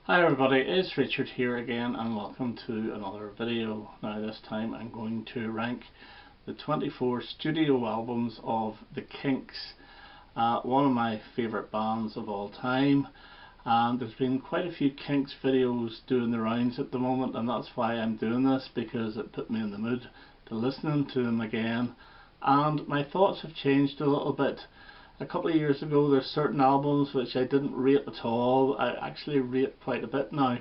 Hi everybody, it's Richard here again and welcome to another video. Now this time I'm going to rank the 24 studio albums of the Kinks, one of my favourite bands of all time. And there's been quite a few Kinks videos doing the rounds at the moment, and that's why I'm doing this, because it put me in the mood to listening to them again. And my thoughts have changed a little bit. A couple of years ago there's certain albums which I didn't rate at all. I actually rate quite a bit now.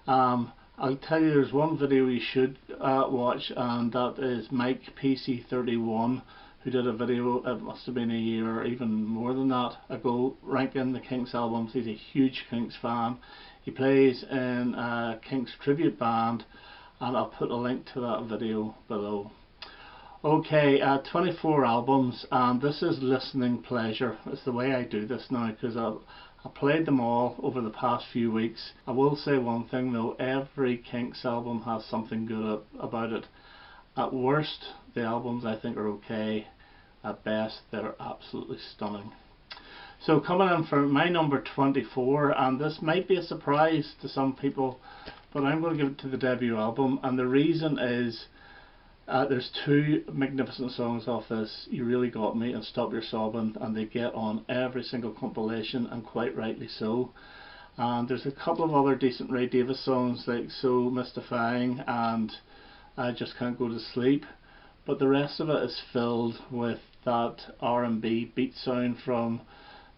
I'll tell you, there's one video you should watch, and that is Mike PC31, who did a video, it must have been a year or even more than that ago, ranking the Kinks albums. He's a huge Kinks fan. He plays in a Kinks tribute band, and I'll put a link to that video below. Okay, 24 albums, and this is listening pleasure. It's the way I do this now, because I played them all over the past few weeks. I will say one thing though, every Kinks album has something good about it. At worst, the albums I think are okay. At best, they're absolutely stunning. So coming in for my number 24, and this might be a surprise to some people, but I'm going to give it to the debut album, and the reason is there's two magnificent songs off this, You Really Got Me and Stop Your Sobbing, and they get on every single compilation, and quite rightly so. And there's a couple of other decent Ray Davies songs like So Mystifying and I Just Can't Go to Sleep, but the rest of it is filled with that R&B beat sound from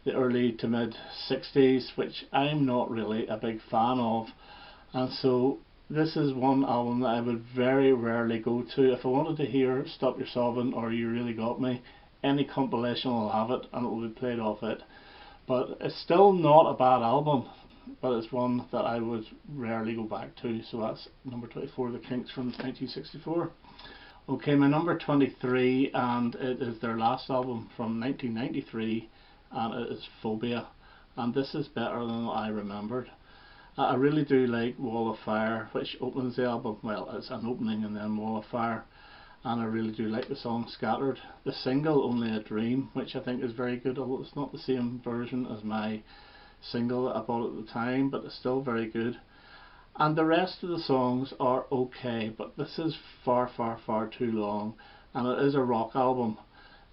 the early to mid 60s, which I'm not really a big fan of. And so this is one album that I would very rarely go to. If I wanted to hear Stop Your Sobbing or You Really Got Me, any compilation will have it and it will be played off it. But it's still not a bad album, but it's one that I would rarely go back to. So that's number 24, the Kinks from 1964. Okay, my number 23, and it is their last album from 1993, and it is Phobia, and this is better than I remembered. I really do like Wall of Fire, which opens the album. Well, it's an opening and then Wall of Fire, and I really do like the song Scattered. The single Only a Dream, which I think is very good, although it's not the same version as my single that I bought at the time, but it's still very good. And the rest of the songs are okay, but this is far too long, and it is a rock album.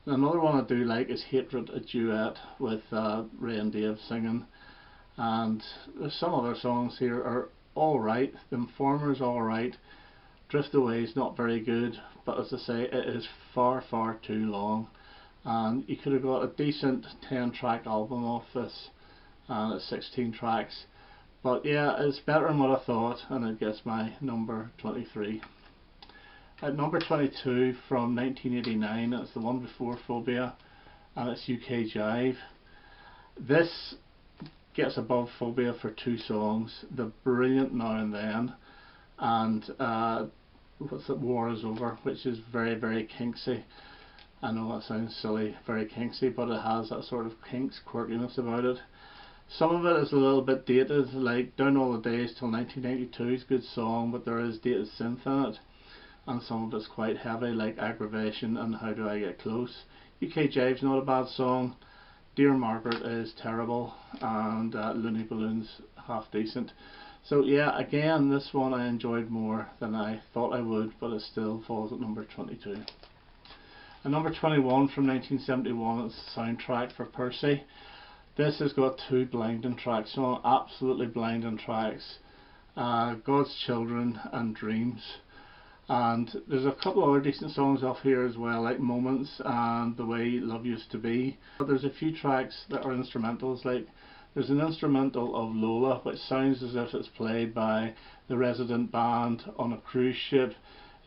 Another one I do like is Hatred, a duet with Ray and Dave singing. And there's some other songs here are alright. The Informer's alright. Drift Away is not very good, but as I say, it is far too long, and you could have got a decent 10-track album off this, and it's 16 tracks. But yeah, it's better than what I thought, and it gets my number 23. At number 22 from 1989, it's the one before Phobia, and it's UK Jive. This gets above Phobia for two songs, the brilliant Now and Then, and what's it, War Is Over, which is very Kinksy. I know that sounds silly, very Kinksy, but it has that sort of Kinks quirkiness about it. Some of it is a little bit dated, like Down All the Days Till 1992 is a good song, but there is dated synth in it, and some of it's quite heavy, like Aggravation and How Do I Get Close. UK Jive's not a bad song. Dear Margaret is terrible, and Looney Balloon's half decent. So yeah, again, this one I enjoyed more than I thought I would, but it still falls at number 22. And number 21 from 1971 is the soundtrack for Percy. This has got two blinding tracks on, absolutely blinding tracks, God's Children and Dreams. And there's a couple of other decent songs off here as well, like Moments and The Way Love Used to Be. But there's a few tracks that are instrumentals, like there's an instrumental of Lola, which sounds as if it's played by the resident band on a cruise ship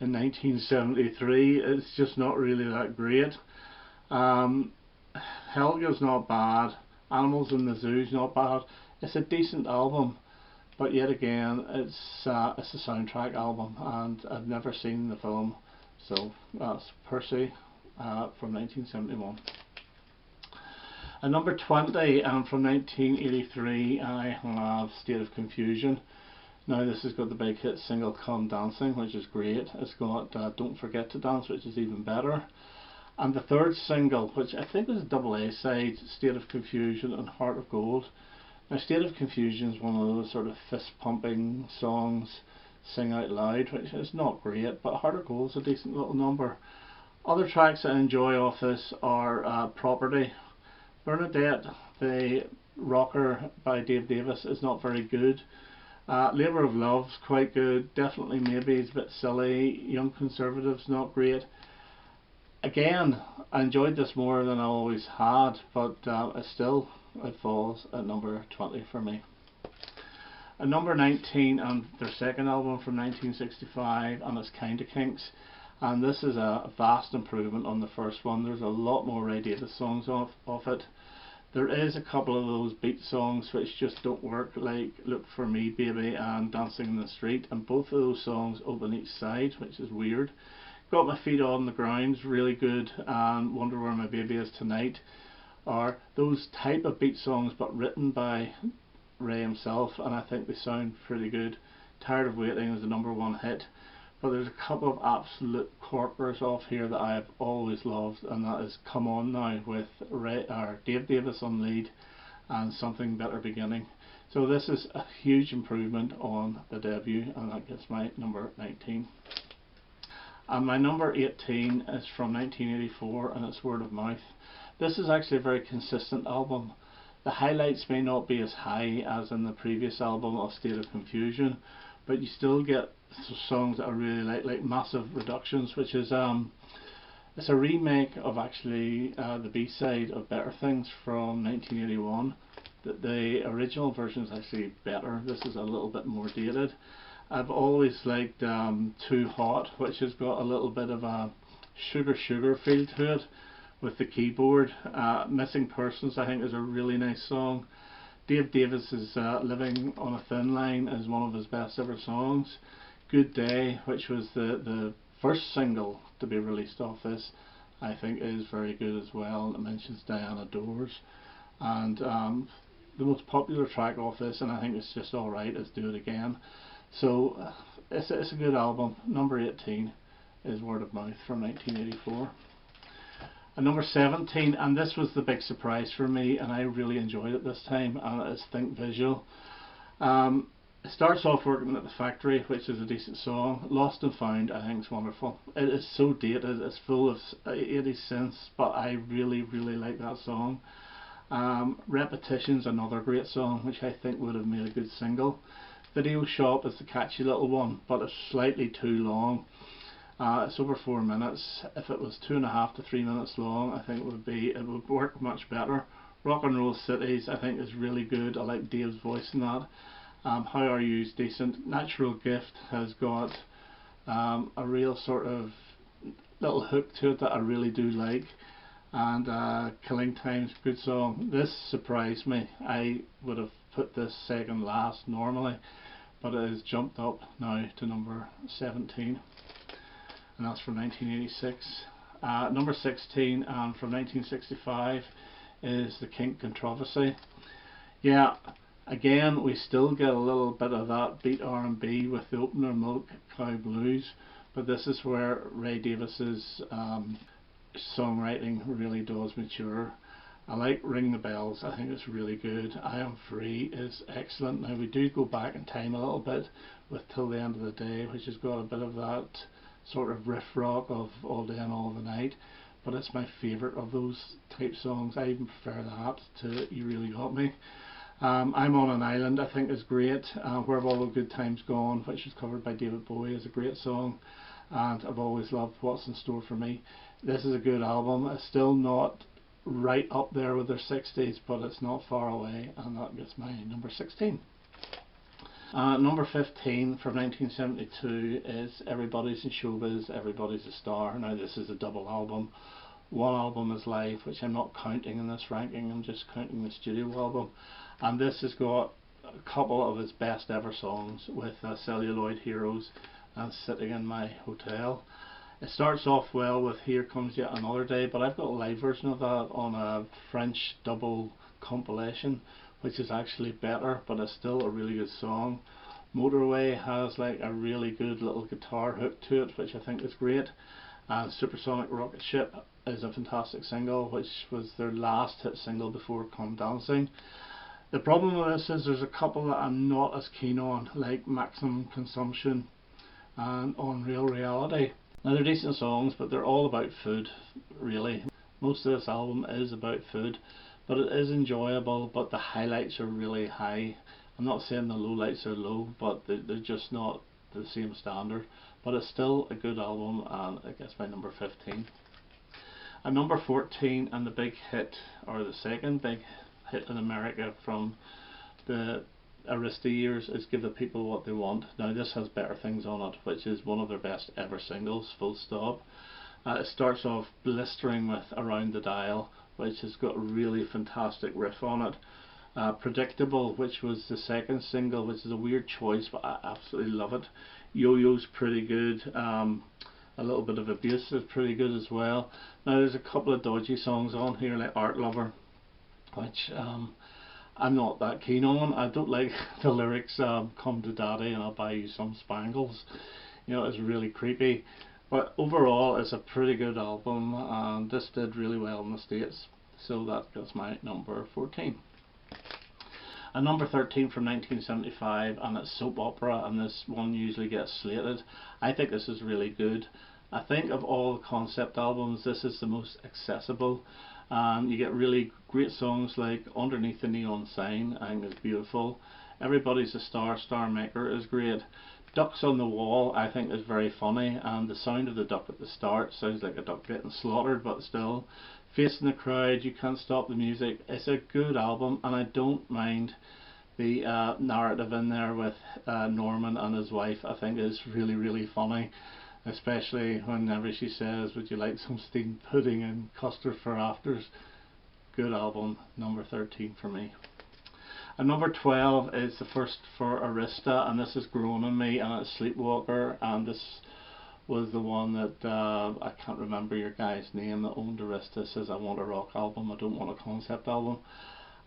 in 1973. It's just not really that great. Helga's not bad. Animals in the Zoo's not bad. It's a decent album. But yet again, it's a soundtrack album, and I've never seen the film. So that's Percy from 1971. At number 20, and from 1983, I have State of Confusion. Now this has got the big hit single Come Dancing, which is great. It's got Don't Forget to Dance, which is even better. And the third single, which I think is a double A side, State of Confusion and Heart of Gold. Now, State of Confusion is one of those sort of fist pumping songs, sing out loud, which is not great, but Harder Gold's a decent little number. Other tracks I enjoy off this are Property. Bernadette, the rocker by Dave Davis, is not very good. Labour of Love's quite good. Definitely Maybe it's a bit silly. Young Conservatives, not great. Again, I enjoyed this more than I always had, but it falls at number 20 for me. At number 19, and their second album from 1965, and it's Kinda Kinks, and this is a vast improvement on the first one. There's a lot more Ray Davies songs off it. There is a couple of those beat songs which just don't work, like Look For Me Baby and Dancing in the Street, and both of those songs open each side, which is weird. Got My Feet On the Ground's really good, and Wonder Where My Baby Is Tonight are those type of beat songs but written by Ray himself, and I think they sound pretty good. Tired of Waiting is the #1 hit, but there's a couple of absolute corkers off here that I have always loved, and that is Come On Now with Dave Davis on lead and Something Better Beginning. So this is a huge improvement on the debut, and that gets my number 19. And my number 18 is from 1984, and it's Word of Mouth. This is actually a very consistent album. The highlights may not be as high as in the previous album of State of Confusion, but you still get songs that I really like Massive Reductions, which is it's a remake of actually the B-side of Better Things from 1981. The original version is actually better. This is a little bit more dated. I've always liked Too Hot, which has got a little bit of a sugar feel to it with the keyboard. Missing Persons, I think, is a really nice song. Dave Davis is Living on a Thin Line is one of his best ever songs. Good Day, which was the first single to be released off this, I think is very good as well. It mentions Diana Dors. And the most popular track off this, and I think it's just alright, is Do It Again. So it's a good album. Number 18 is Word of Mouth from 1984. And number 17, and this was the big surprise for me, and I really enjoyed it this time, and it is Think Visual. It starts off Working at the Factory, which is a decent song. Lost and Found, I think, is wonderful. It is so dated, it's full of 80s synths, but I really like that song. Repetition's another great song, which I think would have made a good single. Video Shop is the catchy little one, but it's slightly too long. It's over 4 minutes. If it was 2.5 to 3 minutes long, I think it would work much better. Rock and Roll Cities, I think, is really good. I like Dave's voice in that. How Are You is decent. Natural Gift has got a real sort of little hook to it that I really do like. And Killing Time's a good song. This surprised me. I would have put this second last normally, but it has jumped up now to number 17, and that's from 1986. Number 16, and from 1965, is the Kink Controversy. Yeah, again, we still get a little bit of that beat R&B with the opener Milk Cow Blues, but this is where Ray Davis's songwriting really does mature. I like Ring the Bells, I think it's really good. I Am Free is excellent. Now we do go back in time a little bit with Till the End of the Day, which has got a bit of that sort of riff rock of All Day and All the Night, but it's my favourite of those type songs. I even prefer that to You Really Got Me. I'm on an Island, I think, is great. Where Have All the Good Times Gone, which is covered by David Bowie, is a great song. And I've always loved What's in Store for Me. This is a good album. It's still not right up there with their 60s, but it's not far away, and that gets my number 16. Number 15 from 1972 is Everybody's in Showbiz, Everybody's a Star. Now this is a double album. One album is live, which I'm not counting in this ranking, I'm just counting the studio album. And this has got a couple of his best ever songs with Celluloid Heroes and Sitting in My Hotel. It starts off well with Here Comes Yet Another Day, but I've got a live version of that on a French double compilation, which is actually better, but it's still a really good song. Motorway has like a really good little guitar hook to it, which I think is great. And Supersonic Rocket Ship is a fantastic single, which was their last hit single before Come Dancing. The problem with this is there's a couple that I'm not as keen on, like Maximum Consumption and Unreal Reality. Now they're decent songs, but they're all about food, really. Most of this album is about food, but it is enjoyable, but the highlights are really high. I'm not saying the lowlights are low, but they're just not the same standard. But it's still a good album, and I guess my number 15. At number 14, and the big hit, or the second big hit in America from the Arista years, is Give the People What They Want. Now this has Better Things on it, which is one of their best ever singles, full stop. It starts off blistering with Around the Dial, which has got a really fantastic riff on it. Predictable, which was the second single, which is a weird choice, but I absolutely love it. Yo-Yo's pretty good. A little bit of Abuse is pretty good as well. Now there's a couple of dodgy songs on here, like Art Lover, which I'm not that keen on. I don't like the lyrics, come to daddy and I'll buy you some spangles. You know, it's really creepy. But overall it's a pretty good album, and this did really well in the States. So that's my number 14. And number 13 from 1975, and it's soap opera, and this one usually gets slated. I think this is really good. I think of all the concept albums, this is the most accessible. You get really great songs like Underneath the Neon Sign, I think is beautiful. Everybody's a Star, Star Maker is great. Ducks on the Wall I think is very funny, and the sound of the duck at the start sounds like a duck getting slaughtered, but still. Facing the Crowd, You Can't Stop the Music, it's a good album, and I don't mind the narrative in there with Norman and his wife. I think is really, really funny, especially whenever she says, would you like some steamed pudding and custard for afters. Good album, number 13 for me. And number 12 is the first for Arista, and this has grown on me, and it's Sleepwalker, and this was the one that I can't remember your guy's name that owned Arista, says I want a rock album, I don't want a concept album.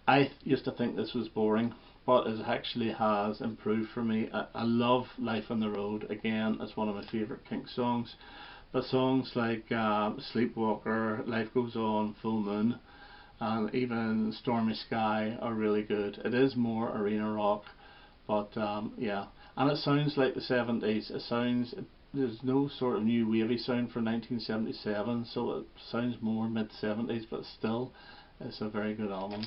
I used to think this was boring, but it actually has improved for me. I love Life on the Road, again it's one of my favourite Kinks songs, but songs like Sleepwalker, Life Goes On, Full Moon, and even Stormy Sky are really good. It is more arena rock, but yeah, and it sounds like the 70s. It sounds, there's no sort of new wavy sound for 1977, so it sounds more mid-70s, but still it's a very good album.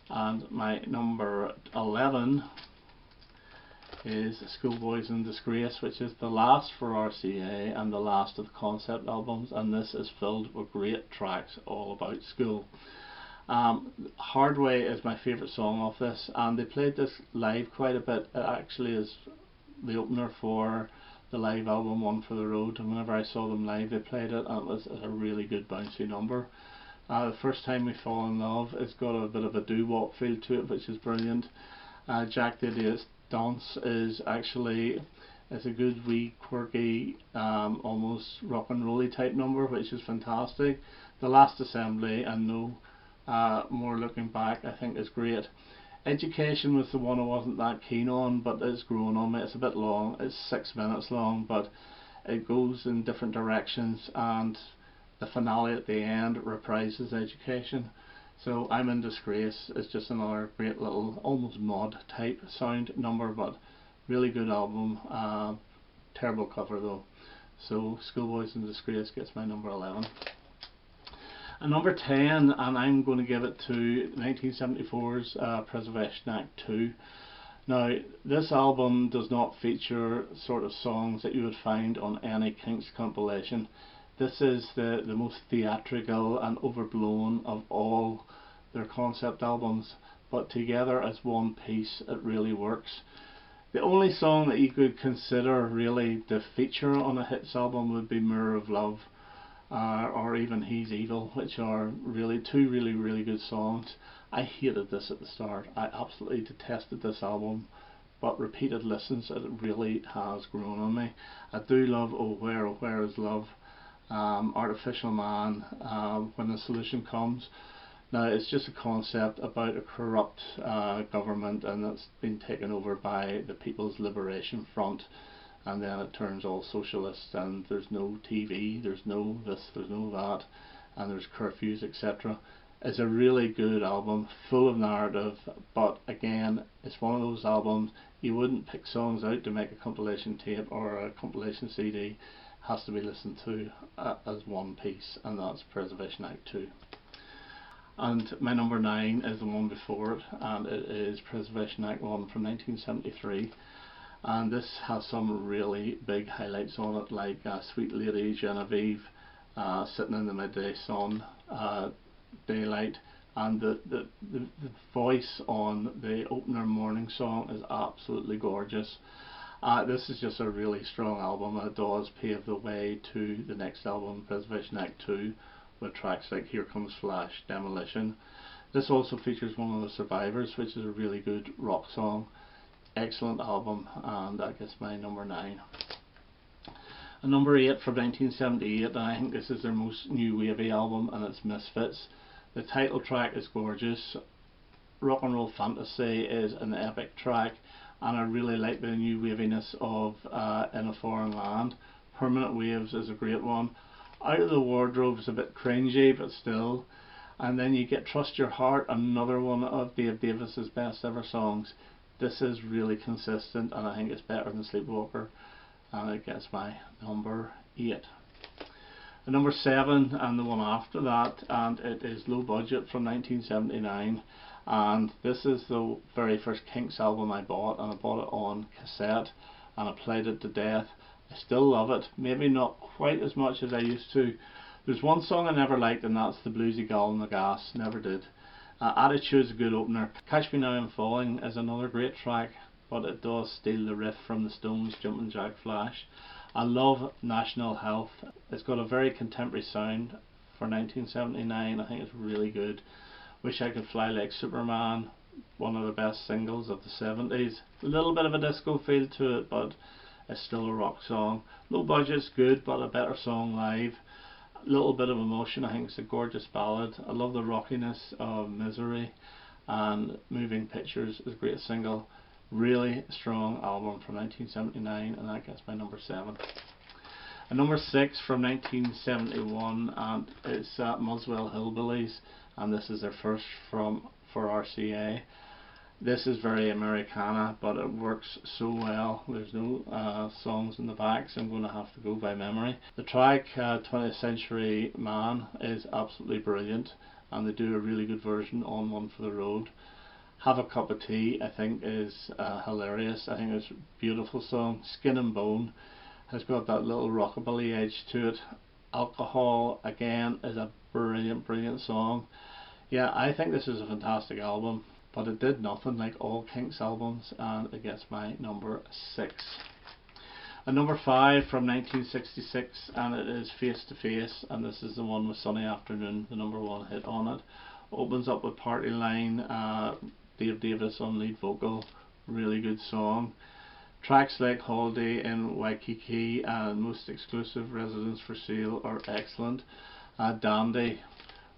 And my number 11 is Schoolboys in Disgrace, which is the last for RCA and the last of the concept albums, and this is filled with great tracks all about school. Hard Way is my favourite song off this, and they played this live quite a bit. It actually is the opener for the live album One for the Road, and whenever I saw them live they played it, and it was a really good bouncy number. The First Time We Fall in Love, it's got a bit of a doo-wop feel to it, which is brilliant. Jack the Idiot's Dance is actually, it's a good wee quirky almost rock and rolly type number, which is fantastic. The Last Assembly and No More Looking Back I think is great. Education was the one I wasn't that keen on, but it's grown on me. It's a bit long, it's 6 minutes long, but it goes in different directions, and the finale at the end reprises Education. So I'm in Disgrace. It's just another great little almost mod type sound number, but really good album. Terrible cover though. So Schoolboys in Disgrace gets my number 11. And number 10, and I'm going to give it to 1974's Preservation Act 2. Now this album does not feature sort of songs that you would find on any Kinks compilation. This is the most theatrical and overblown of all their concept albums, but together as one piece it really works. The only song that you could consider really to feature on a hits album would be Mirror of Love, or even He's Evil, which are really two really good songs. I hated this at the start. I absolutely detested this album, but repeated listens it really has grown on me. I do love Oh Where Is Love, Artificial Man, When the Solution Comes. Now it's just a concept about a corrupt government, and it's been taken over by the People's Liberation Front, and then it turns all socialist, and there's no TV, there's no this, there's no that, and there's curfews, etc. It's a really good album, full of narrative, but again, it's one of those albums you wouldn't pick songs out to make a compilation tape or a compilation CD. It has to be listened to as one piece, and that's Preservation Act 2. And my number 9 is the one before it, and it is Preservation Act 1 from 1973. And this has some really big highlights on it, like Sweet Lady Genevieve, Sitting in the Midday Sun, Daylight, and the voice on the opener Morning Song is absolutely gorgeous. This is just a really strong album. It does pave the way to the next album, Preservation Act 2, with tracks like Here Comes Flash, Demolition. This also features One of the Survivors, which is a really good rock song. Excellent album, and that gets my number 9. And number 8 from 1978, and I think this is their most new wavy album, and it's Misfits. The title track is gorgeous. Rock and Roll Fantasy is an epic track, and I really like the new waviness of In a Foreign Land. Permanent Waves is a great one. Out of the Wardrobe is a bit cringy, but still. And then you get Trust Your Heart, another one of Dave Davis's best ever songs. This is really consistent, and I think it's better than Sleepwalker, and it gets my number 8. And number 7, and the one after that, and it is Low Budget from 1979, and this is the very first Kinks album I bought, and I bought it on cassette, and I played it to death. I still love it, maybe not quite as much as I used to. There's one song I never liked, and that's the bluesy Gal in the Gas. Never did. Attitude's a good opener. Catch Me Now I'm Falling is another great track, but it does steal the riff from the Stones' Jumpin' Jack Flash. I love National Health. It's got a very contemporary sound for 1979. I think it's really good. Wish I Could Fly Like Superman, one of the best singles of the 70s. A little bit of a disco feel to it, but it's still a rock song. Low Budget's good, but a better song live. A little bit of emotion. I think it's a gorgeous ballad. I love the rockiness of Misery, and Moving Pictures is a great single. Really strong album from 1979, and that gets my number 7. And number 6 from 1971, and it's Muswell Hillbillies, and this is their first for RCA. This is very Americana, but it works so well. There's no songs in the back, so I'm going to have to go by memory. The track 20th Century Man is absolutely brilliant, and they do a really good version on One for the Road. Have a Cup of Tea, I think, is hilarious. I think it's a beautiful song. Skin and Bone has got that little rockabilly edge to it. Alcohol, again, is a brilliant song. Yeah, I think this is a fantastic album, but it did nothing like all Kinks albums, and it gets my number 6. And number 5 from 1966, and it is Face to Face, and this is the one with Sunny Afternoon, the number 1 hit on it. Opens up with Party Line, Dave Davis on lead vocal, really good song. Tracks like Holiday in Waikiki and Most Exclusive, Residence for Sale are excellent. Dandy,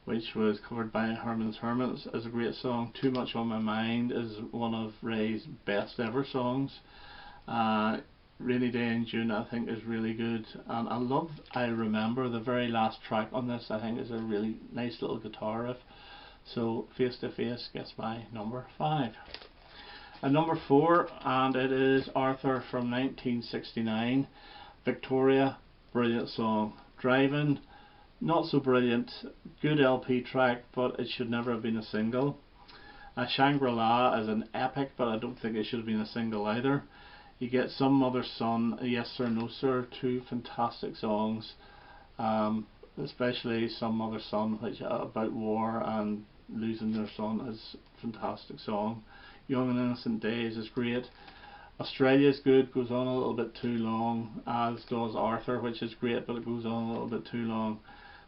which was covered by Herman's Hermits, is a great song. Too Much on My Mind is one of Ray's best ever songs. Rainy Day in June, I think, is really good, and I love I Remember, the very last track on this. I think is a really nice little guitar riff. So Face to Face gets my number 5. And number 4, and it is Arthur from 1969. Victoria, brilliant song. Driving, not so brilliant. Good LP track, but it should never have been a single. Shangri-La is an epic, but I don't think it should have been a single either. You get Some Mother's Son, Yes Sir No Sir, 2 fantastic songs, especially Some Mother's Son, which about war and losing their son, is a fantastic song. Young and Innocent Days is great. Australia's good, goes on a little bit too long, as does Arthur, which is great, but it goes on a little bit too long.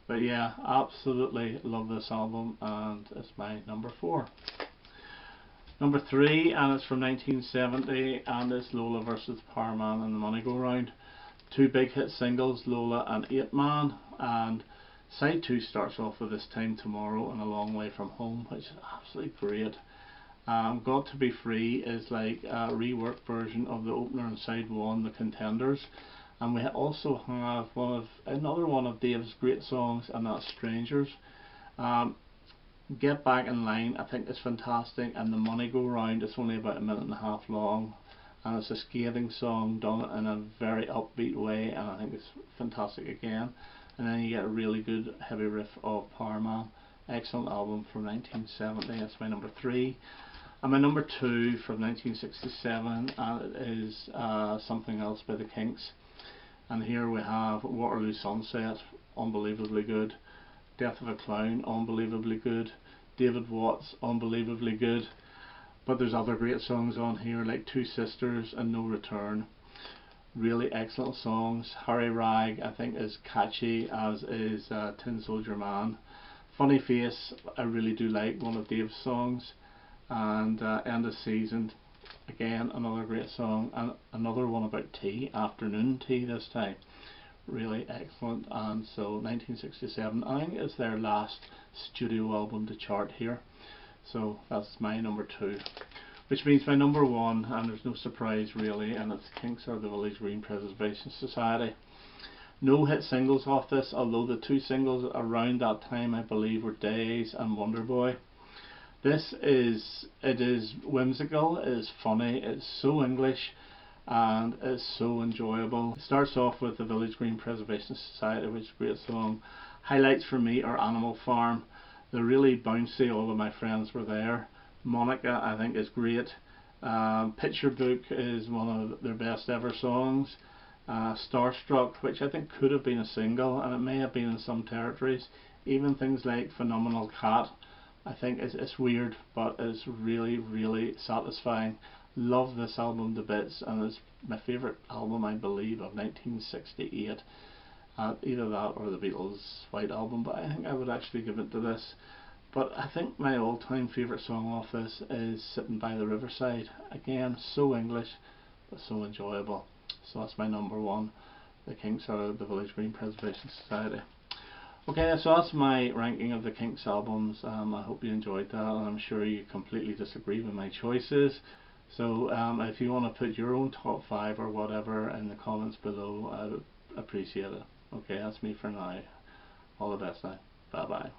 But yeah, absolutely love this album, and it's my number 4. Number 3, and it's from 1970, and it's Lola versus Parman and the Money Go Round. 2 big hit singles, Lola and 8 Man, and side 2 starts off with This Time Tomorrow and A Long Way From Home, which is absolutely great. Got to Be Free is like a reworked version of the opener on side 1, The Contenders, and we also have another one of Dave's great songs, and that's Strangers. Get Back in Line I think is fantastic, and The Money Go Round, it's only about a minute and a half long, and it's a scathing song done in a very upbeat way, and I think it's fantastic again. And then you get a really good heavy riff of Parman. Excellent album from 1970. That's my number 3. And my number 2 from 1967, and it is Something Else by the Kinks. And here we have Waterloo Sunset, unbelievably good. Death of a Clown, unbelievably good. David Watts, unbelievably good. But there's other great songs on here like Two Sisters and No Return. Really excellent songs. Harry Rag I think is catchy, as is Tin Soldier Man. Funny Face I really do like, one of Dave's songs. And End of Season, again another great song, and another one about tea, afternoon tea this time. Really excellent. And so 1967 I think is their last studio album to chart here. So that's my number 2, which means my number 1, and there's no surprise really, and it's Kinks or the Village Green Preservation Society. No hit singles off this, although the 2 singles around that time I believe were Days and Wonder Boy. It is whimsical, it is funny, it's so English, and it's so enjoyable. It starts off with the Village Green Preservation Society, which is a great song. Highlights for me are Animal Farm. They're really bouncy, all of my friends were there. Monica I think is great. Picture Book is one of their best ever songs. Starstruck, which I think could have been a single, and it may have been in some territories. Even things like Phenomenal Cat I think it's weird, but it's really, really satisfying. Love this album to bits, and it's my favourite album I believe of 1968. Either that or the Beatles' White Album, but I think I would actually give it to this. But I think my all-time favourite song off this is Sitting by the Riverside. Again, so English but so enjoyable. So that's my number 1. The Kinks are the Village Green Preservation Society. Okay, so that's my ranking of the Kinks albums. I hope you enjoyed that, and I'm sure you completely disagree with my choices. So if you want to put your own top 5 or whatever in the comments below, I would appreciate it. Okay, that's me for now. All the best now. Bye bye.